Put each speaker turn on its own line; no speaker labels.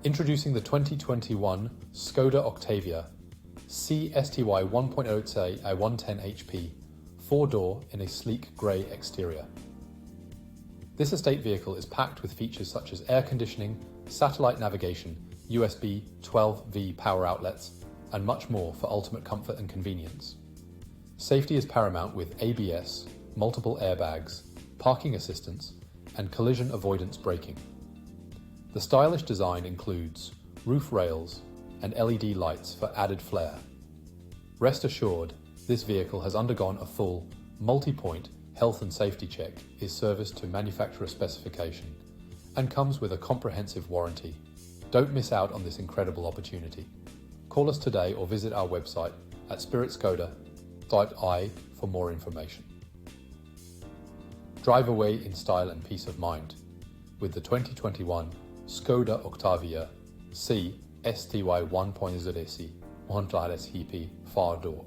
Introducing the 2021 Skoda Octavia C STY 1.0 a 110 HP, 4-door in a sleek grey exterior. This estate vehicle is packed with features such as air conditioning, satellite navigation, USB 12V power outlets, and much more for ultimate comfort and convenience. Safety is paramount with ABS, multiple airbags, parking assistance, and collision avoidance braking. The stylish design includes roof rails and LED lights for added flair. Rest assured, this vehicle has undergone a full, multi-point health and safety check, is serviced to manufacturer specification, and comes with a comprehensive warranty. Don't miss out on this incredible opportunity. Call us today or visit our website at spiritskoda.I for more information. Drive away in style and peace of mind with the 2021 Skoda Octavia C STY 1.0 110 HP 4-door.